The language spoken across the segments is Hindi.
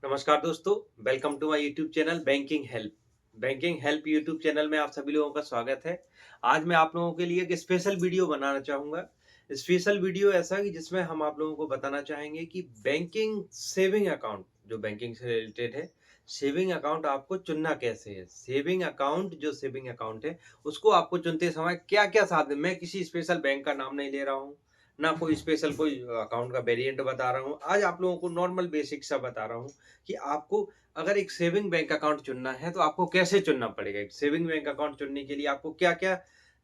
नमस्कार दोस्तों, welcome to my YouTube channel banking help. Banking help YouTube channel में आप सभी लोगों का स्वागत है। आज मैं आप लोगों के लिए एक स्पेशल वीडियो बनाना चाहूँगा। स्पेशल वीडियो ऐसा कि जिसमें हम आप लोगों को बताना चाहेंगे कि बैंकिंग सेविंग अकाउंट जो बैंकिंग से रिलेटेड है, सेविंग अकाउंट आपको चुनना कैसे है? सेविंग अकाउंट जो सेविंग अकाउंट है, उसको आपको चुनते समय क्या-क्या सावधान मैं किसी स्पेशल बैंक का नाम नहीं ले रहा हूँ, ना कोई स्पेशल कोई अकाउंट का वेरिएंट बता रहा हूँ। आज आप लोगों को नॉर्मल बेसिक सा बता रहा हूँ कि आपको अगर एक सेविंग बैंक अकाउंट चुनना है तो आपको कैसे चुनना पड़ेगा। एक सेविंग बैंक अकाउंट चुनने के लिए आपको क्या-क्या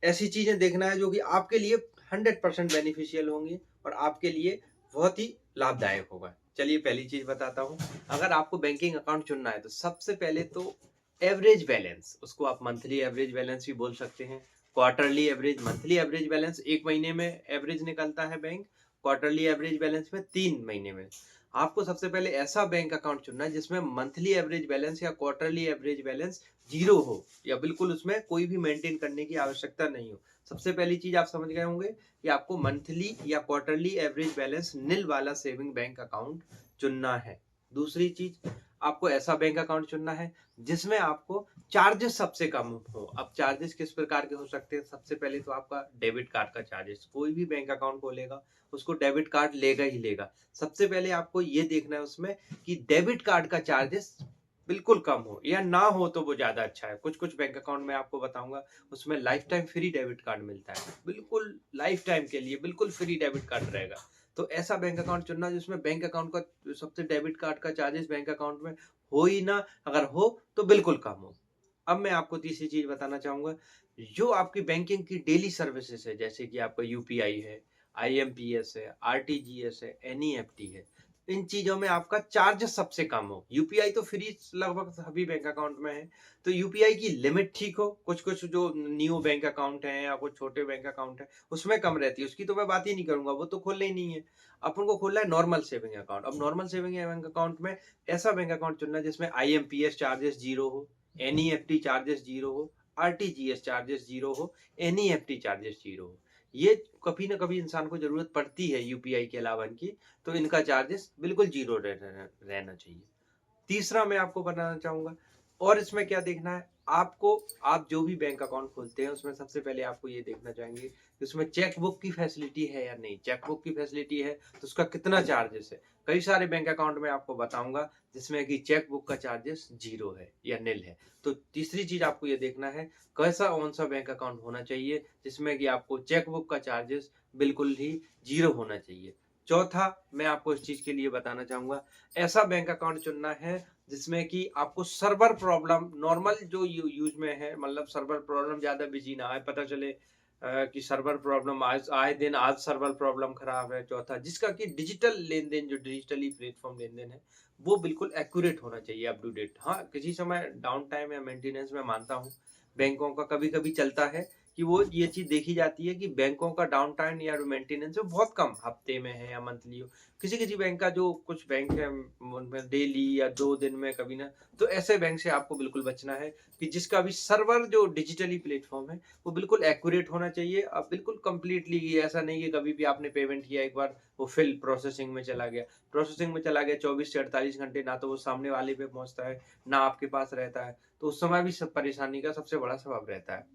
ऐसी चीज़ें देखना है जो कि आपके लिए 100% बेनिफिशियल होंगी और आपके लिए बहुत ही लाभदायक होगा। चलिए पहली चीज़ बताता हूँ, अगर आपको बैंकिंग अकाउंट चुनना है तो सबसे पहले तो एवरेज बैलेंस, उसको आप मंथली एवरेज बैलेंस भी बोल सकते हैं, quarterly average, monthly average balance 1 महीने में एवरेज निकलता है बैंक, क्वार्टरली एवरेज बैलेंस में 3 महीने में। आपको सबसे पहले ऐसा बैंक अकाउंट चुनना है जिसमें मंथली एवरेज बैलेंस या क्वार्टरली एवरेज बैलेंस 0 हो या बिल्कुल उसमें कोई भी मेंटेन करने की आवश्यकता नहीं हो। सबसे पहली चीज़ आप समझ गए होंगे कि आपको मंथली या क्वार्टरली एवरेज बैलेंस निल वाला सेविंग बैंक अकाउंट चुनना है। दूसरी चीज़, आपको ऐसा बैंक अकाउंट चुनना है जिसमें आपको चार्जेस सबसे कम हो। अब चार्जेस किस प्रकार के हो सकते हैं? सबसे पहले तो आपका डेबिट कार्ड का चार्जेस, कोई भी बैंक अकाउंट खोलेगा उसको डेबिट कार्ड लेगा ही लेगा। सबसे पहले आपको ये देखना है उसमें कि डेबिट कार्ड का चार्जेस बिल्कुल कम हो या ना हो तो वो ज़्यादा अच्छा है। कुछ-कुछ बैंक अकाउंट मैं आपको बताऊँगा उसमें life time free debit card मिलता है। बिल्कुल लाइफ टाइम के लिए बिल्कुल फ्री डेबिट कार्ड रहेगा। तो ऐसा बैंक अकाउंट चुनना जिसमें बैंक अकाउंट का सबसे डेबिट कार्ड का चार्जेस बैंक अकाउंट में हो ही ना, अगर हो तो बिल्कुल कम हो। अब मैं आपको तीसरी चीज़ बताना चाहूँगा, जो आपकी बैंकिंग की डेली सर्विसेज़ है, जैसे कि आपका यूपीआई है, आईएमपीएस है, आरटीजीएस है, एनईएफटी है, इन चीज़ों में आपका चार्ज सबसे कम हो। यूपीआई तो फ्री लगभग सभी बैंक अकाउंट में है, तो यूपीआई की लिमिट ठीक हो, कुछ-कुछ जो न्यू बैंक अकाउंट हैं या कुछ छोटे बैंक अकाउंट हैं, उसमें कम रहती है, उसकी तो मैं बात ही नहीं करूँगा, वो तो खोलना ही नहीं है। अपन को खोलना है नॉर्मल सेविंग अकाउंट। अब नॉर्मल सेविंग बैंक अकाउंट में ऐसा बैंक अकाउंट चुनना है जिसमें आईएमपीएस चार्जेस 0 हो, एनईएफटी चार्जेस 0 हो, आरटीजीएस चार्जेस 0 हो, एनईएफटी चार्जेस 0 हो। ये कभी न कभी इंसान को ज़रूरत पड़ती है यूपीआई के अलावा इनकी, तो इनका चार्जेस बिल्कुल 0 रहना चाहिए। तीसरा मैं आपको बताना चाहूँगा और इसमें क्या देखना है, आपको आप जो भी बैंक अकाउंट खोलते हैं, उसमें सबसे पहले आपको ये देखना चाहेंगे कि उसमें चेकबुक की फैसिलिटी है या नहीं। चेकबुक की फैसिलिटी है, तो उसका कितना चार्जेस है। कई सारे बैंक अकाउंट में आपको बताऊँगा, जिसमें कि चेकबुक का चार्जेस 0 है या निल है। तो तीसरी चीज़ आपको ये देखना है, कैसा कौन-सा बैंक अकाउंट होना चाहिए, जिसमें कि आपको चेकबुक का चार्जेस बिल्कुल ही 0 होना चाहिए। चौथा, मैं आपको इस चीज़ के लिए बताना चाहूँगा, ऐसा बैंक अकाउंट चुनना है जिसमें कि आपको सर्वर प्रॉब्लम नॉर्मल जो यूज़ में है, मतलब सर्वर प्रॉब्लम ज़्यादा बिज़ी ना आए, पता चले कि सर्वर प्रॉब्लम आज आए दिन आज सर्वर प्रॉब्लम खराब है। चौथा, जिसका कि डिजिटल लेन-देन जो डिजिटली प्लेटफ़ॉर्म लेन-देन है, वो बिल्कुल एक्यूरेट होना चाहिए, अप टू डेट। हाँ, किसी समय डाउन टाइम या मेंटेनेंस मैं मानता हूँ, बैंकों का कभी-कभी चलता है कि वो ये चीज़ देखी जाती है कि बैंकों का डाउन टाइम या मेंटेनेंस बहुत कम हफ्ते में है या मंथली हो। किसी-किसी बैंक का जो कुछ बैंक है उनमें डेली या 2 दिन में कभी ना, तो ऐसे बैंक से आपको बिल्कुल बचना है कि जिसका भी सर्वर जो डिजिटली प्लेटफ़ॉर्म है, वो बिल्कुल एक्यूरेट होना चाहिए। बिल्कुल कंप्लीटली ऐसा नहीं कि कभी भी आपने पेमेंट किया एक बार वो फ़िल प्रोसेसिंग में चला गया। प्रोसेसिंग में चला गया 24 से 48 घंटे ना तो वो सामने वाले पे पहुँचता है, ना आपके पास रहता है। तो उस समय भी सब परेशानी का सबसे बड़ा सबब रहता है।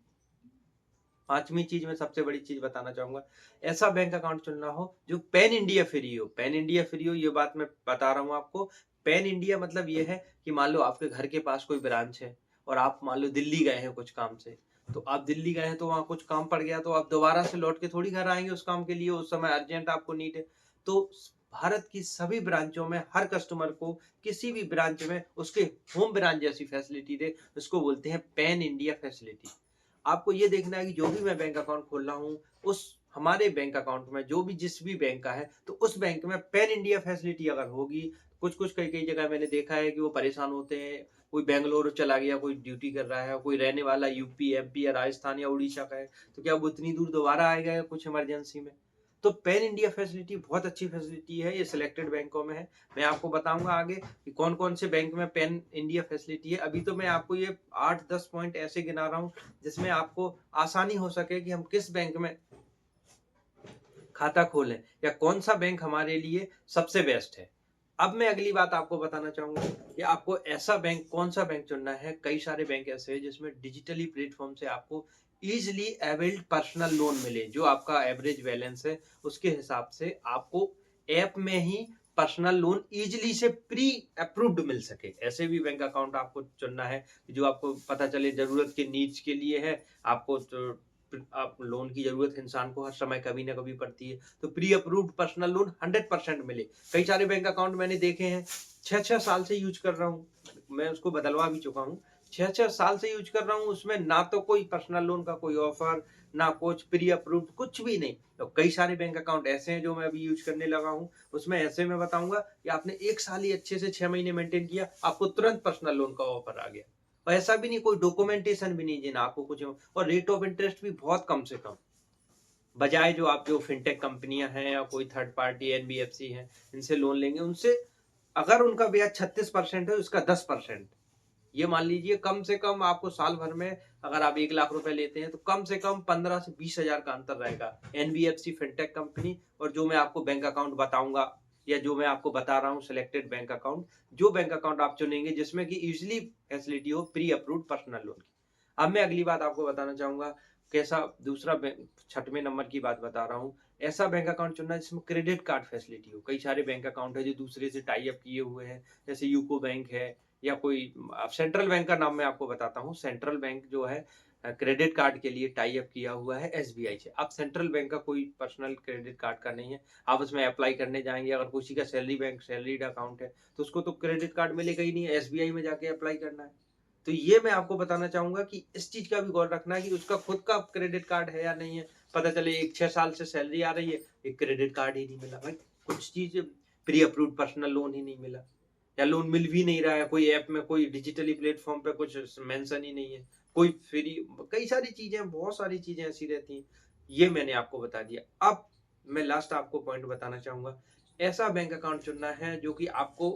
5वीं चीज़ मैं सबसे बड़ी चीज़ बताना चाहूँगा, ऐसा बैंक अकाउंट चुनना हो जो पैन इंडिया फ्री हो। पैन इंडिया फ्री हो, ये बात मैं बता रहा हूँ आपको। पैन इंडिया मतलब ये है कि मान लो आपके घर के पास कोई ब्रांच है और आप मान लो दिल्ली गए हैं कुछ काम से। तो आप दिल्ली गए हैं तो वहाँ कुछ काम पड़ गया, तो आप दोबारा से लौट के थोड़ी घर आएँगे उस काम के लिए, उस समय अर्जेंट आपको नीड है। तो स भारत की सभी ब्रांचों में हर कस्टमर को किसी भी ब्रांच में उसके होम ब्रांच जैसी फैसिलिटी दे, उसको बोलते हैं पैन इंडिया फैसिलिटी। आपको ये देखना है कि जो भी मैं बैंक अकाउंट खोल रहा हूँ, उस हमारे बैंक अकाउंट में जो भी जिस भी बैंक का है, तो उस बैंक में पैन इंडिया फैसिलिटी अगर होगी, कुछ-कुछ कई-कई जगह मैंने देखा है कि वो परेशान होते हैं, कोई बैंगलोर चला गया, कोई ड्यूटी कर रहा है, कोई रहने वाला यूपी, एमपी या राजस्थान या उड़ीसा का है, तो क्या वो इतनी दूर दोबारा आएगा कुछ इमरजेंसी में? तो पैन इंडिया फैसिलिटी बहुत अच्छी फैसिलिटी है, ये सिलेक्टेड बैंकों में है। मैं आपको बताऊँगा आगे कि कौन-कौन से बैंक में पैन इंडिया फैसिलिटी है। अभी तो मैं आपको ये 8-10 पॉइंट ऐसे गिना रहा हूँ जिसमें आपको आसानी हो सके कि हम किस बैंक में खाता खोलें या कौन-सा बैंक हमारे लिए सबसे बेस्ट है। अब मैं अगली बात आपको बताना चाहूँगा कि आपको ऐसा बैंक, कौन-सा बैंक चुनना है। कई सारे बैंक ऐसे हैं जिसमें डिजिटली प्लेटफ़ॉर्म से आपको ईज़िली अवेल्ड पर्सनल लोन मिले, जो आपका एवरेज बैलेंस है, उसके हिसाब से आपको ऐप में ही पर्सनल लोन ईज़िली से प्री अप्रूव्ड मिल सके। ऐसे भी बैंक अकाउंट आपको चुनना है, जो आपको पता चले ज़रूरत के नीड्स के लिए है, आपको तो आप लोन की ज़रूरत इंसान को हर समय कभी न कभी पड़ती है, तो प्री अप्रूव्ड पर्सनल लोन 100% मिले। कई सारे बैंक अकाउंट मैंने देखे हैं, 6-6 साल से यूज़ कर रहा हूँ, मैं उसको बदलवा भी चुका हूँ। 6-6 साल से यूज़ कर रहा हूँ, उसमें ना तो कोई पर्सनल लोन का कोई ऑफ़र, ना कुछ प्री अप्रूव्ड, कुछ भी नहीं। तो कई सारे बैंक अकाउंट ऐसे हैं जो मैं अभी यूज़ करने लगा हूँ, उसमें ऐसे मैं बताऊँगा कि आपने 1 साल ही अच्छे से 6 महीने मेंटेन किया, आपको तुरंत पर्सनल लोन का ऑफ़र आ गया। और ऐसा भी नहीं, कोई डॉक्यूमेंटेशन भी नहीं देना आपको कुछ, और रेट ऑफ़ इंटरेस्ट भी बहुत कम से कम। बजाय जो आप जो फिनटेक कंपनियाँ हैं या कोई थर्ड पार्टी एनबीएफसी हैं, इनसे लोन लेंगे, उनसे अगर उनका ब्याज 36% है, उसका 10%। ये मान लीजिए कम से कम आपको साल भर में, अगर आप 1 लाख रुपए लेते हैं, तो कम से कम 15 से 20 हज़ार का अंतर रहेगा। एनबीएफसी फिनटेक कंपनी और जो मैं आपको बैंक अकाउंट बताऊँगा, या जो मैं आपको बता रहा हूँ सिलेक्टेड बैंक अकाउंट, जो बैंक अकाउंट आप चुनेंगे जिसमें कि ईज़िली फैसिलिटी हो प्री अप्रूव्ड पर्सनल लोन की। अब मैं अगली बात आपको बताना चाहूँगा, कैसा दूसरा बैंक, 6वें नंबर की बात बता रहा हूँ। ऐसा बैंक अकाउंट चुनना है जिसमें क्रेडिट कार्ड फैसिलिटी हो। कई सारे बैंक अकाउंट हैं जो दूसरे से टाई अप किए हुए हैं, जैसे यूको बैंक है, या कोई सेंट्रल बैंक का नाम मैं आपको बताता हूँ। सेंट्रल बैंक जो है क्रेडिट कार्ड के लिए टाई अप किया हुआ है एसबीआई से। अब सेंट्रल बैंक का कोई पर्सनल क्रेडिट कार्ड का नहीं है। आप उसमें अप्लाई करने जाएँगे, अगर किसी का सैलरीड अकाउंट है, तो उसको तो क्रेडिट कार्ड मिलेगा ही नहीं, एसबीआई में जाके अप्लाई करना है। तो ये मैं आपको बताना चाहूँगा कि इस चीज़ का भी गौर रखना है कि उसका खुद का क्रेडिट कार्ड है या नहीं है। पता चले 1 6 साल से सैलरी आ रही है, एक क्रेडिट कार्ड ही नहीं मिला। भाई, कुछ चीज़ प्री अप्रूव्ड पर्सनल लोन ही नहीं मिला, या लोन मिल भी नहीं रहा है, कोई ऐप में, कोई डिजिटली प्लेटफ़ॉर्म पे कुछ मेंशन ही नहीं है, कोई फ्री, कई सारी चीज़ें, बहुत सारी चीज़ें ऐसी रहती हैं। ये मैंने आपको बता दिया। अब मैं लास्ट आपको पॉइंट बताना चाहूँगा, ऐसा बैंक अकाउंट चुनना है जो कि आपको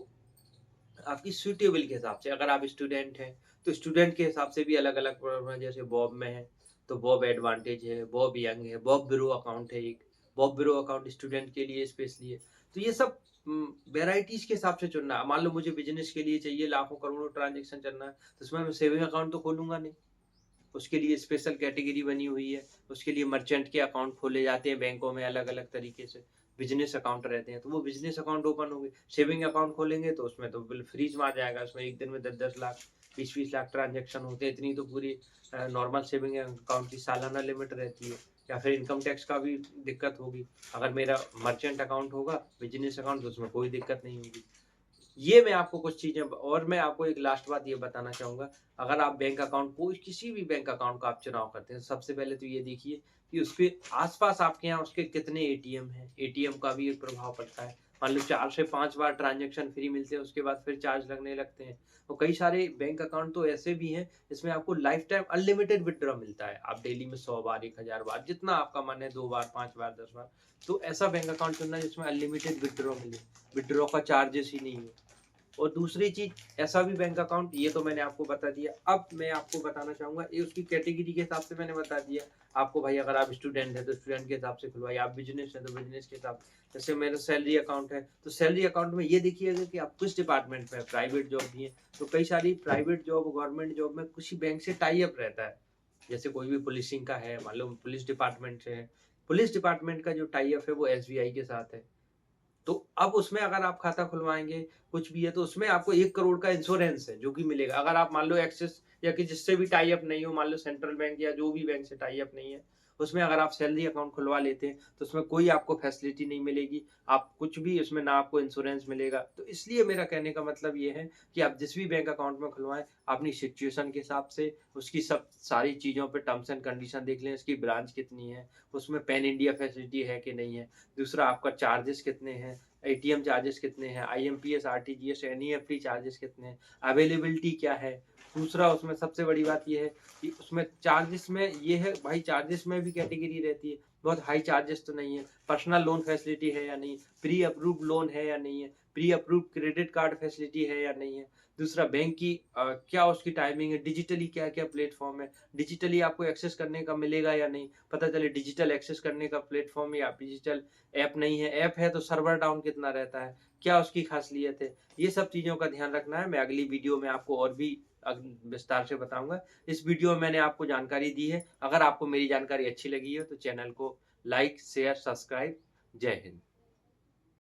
आपकी सूटेबल के हिसाब से, अगर आप स्टूडेंट हैं, तो स्टूडेंट के हिसाब से भी अलग-अलग प्रोग्राम है, जैसे बॉब में है, तो बॉब एडवांटेज है, बॉब यंग है, बॉब ब्रो अकाउंट है एक, बॉब ब्रो अकाउंट स्टूडेंट के लिए स्पेशली है। तो ये सब वैराइटीज़ के हिसाब से चुनना है। मान लो मुझे बिज़नेस के लिए चाहिए, लाखों करोड़ों ट्रांज़ैक्शन करना है, तो उसमें मैं सेविंग अकाउंट तो खोलूँगा नहीं। उसके लिए स्पेशल कैटेगरी बनी हुई है, उसके लिए मर्चेंट के अकाउंट खोले जाते हैं बैंकों में अलग-अलग तरीके से, बिज़नेस अकाउंट रहते हैं, तो वो बिज़नेस अकाउंट ओपन होंगे। सेविंग अकाउंट खोलेंगे तो उसमें तो बिल फ्रीज़ मार जाएगा, उसमें एक दिन में 10-10 लाख, 20-20 लाख ट्रांज़ैक्शन होते हैं, इतनी तो पूरी नॉर्मल सेविंग अकाउंट की सालाना लिमिट रहती है। या फिर इनकम टैक्स का भी दिक्कत होगी। अगर मेरा मर्चेंट अकाउंट होगा, बिज़नेस अकाउंट, तो उसमें कोई दिक्कत नहीं होगी। ये मैं आपको कुछ चीज़ें, और मैं आपको एक लास्ट बात ये बताना चाहूँगा, अगर आप बैंक अकाउंट, कोई किसी भी बैंक अकाउंट का आप चुनाव करते हैं, सबसे पहले तो ये देखिए कि उसके आस-पास आपके यहाँ उसके कितने एटीएम हैं। एटीएम का भी एक प्रभाव पड़ता है। मान लो 4 से 5 बार ट्रांज़ैक्शन फ्री मिलते हैं, उसके बाद फिर चार्ज लगने लगते हैं। तो कई सारे बैंक अकाउंट तो ऐसे भी हैं, जिसमें आपको लाइफ़ टाइम अनलिमिटेड विथड्रॉ मिलता है। आप डेली में 100 बार, 1000 बार, जितना आपका मन है, 2 बार, 5 बार, 10 बार। तो ऐसा बैंक अकाउंट चुनना जिसमें अनलिमिटेड विथड्रॉ मिले, विथड्रॉ का चार्जेस ही नहीं हो। और दूसरी चीज़, ऐसा भी बैंक अकाउंट, ये तो मैंने आपको बता दिया। अब मैं आपको बताना चाहूँगा, ये उसकी कैटेगरी के हिसाब से मैंने बता दिया आपको। भाई, अगर आप स्टूडेंट हैं, तो स्टूडेंट के हिसाब से खुलवाइए, आप बिज़नेस हैं, तो बिज़नेस के हिसाब से। जैसे मेरा सैलरी अकाउंट है, तो सैलरी अकाउंट में ये देखिएगा कि आप किस डिपार्टमेंट में हैं, प्राइवेट जॉब भी है, तो कई सारी प्राइवेट जॉब, गवर्नमेंट जॉब में किसी बैंक से टाई अप रहता है। जैसे कोई भी पुलिसिंग का है, मान लो पुलिस डिपार्टमेंट से है, पुलिस डिपार्टमेंट का जो टाई अप है वो एसबीआई के साथ है। तो अब उसमें अगर आप खाता खुलवाएँगे, कुछ भी है, तो उसमें आपको 1 करोड़ का इंश्योरेंस है, जो कि मिलेगा। अगर आप मान लो एक्सिस या कि जिससे भी टाई अप नहीं हो, मान लो सेंट्रल बैंक या जो भी बैंक से टाई अप नहीं है, उसमें अगर आप सैलरी अकाउंट खुलवा लेते हैं, तो उसमें कोई आपको फैसिलिटी नहीं मिलेगी। आप कुछ भी उसमें, ना आपको इंश्योरेंस मिलेगा। तो इसलिए मेरा कहने का मतलब ये है कि आप जिस भी बैंक अकाउंट में खुलवाएँ, अपनी सिचुएशन के हिसाब से उसकी सब सारी चीज़ों पे टर्म्स एंड कंडीशन देख लें, इसकी ब्रांच कितनी है, उसमें पैन इंडिया फैसिलिटी है कि नहीं है। दूसरा, आपका चार्जेस कितने हैं, एटीएम चार्जेस कितने हैं, आईएमपीएस, आरटीजीएस, एनईएफटी चार्जेस कितने हैं, अवेलेबिलिटी क्या है। दूसरा, उसमें सबसे बड़ी बात ये है कि उसमें चार्जेस में ये है भाई, चार्जेस में भी कैटेगरी रहती है। बहुत हाई चार्जेस तो नहीं है, पर्सनल लोन फैसिलिटी है या नहीं, प्री अप्रूव्ड लोन है या नहीं है, pre approved credit card facility है या नहीं है। दूसरा, बैंक की क्या उसकी टाइमिंग है, डिजिटली क्या-क्या प्लेटफ़ॉर्म है, डिजिटली आपको एक्सेस करने का मिलेगा या नहीं। पता चले डिजिटल एक्सेस करने का प्लेटफ़ॉर्म या डिजिटल ऐप नहीं है, ऐप है तो सर्वर डाउन कितना रहता है, क्या उसकी खासियत है, ये सब चीज़ों का ध्यान रखना है। मैं अगली वीडियो में आपको और भी विस्तार से बताऊँगा। इस वीडियो में मैंने आपको जानकारी दी है। अगर आपको मेरी जानकारी अच्छी लगी हो तो चैनल को लाइक, शेयर, सब्सक्राइब। जय हिंद।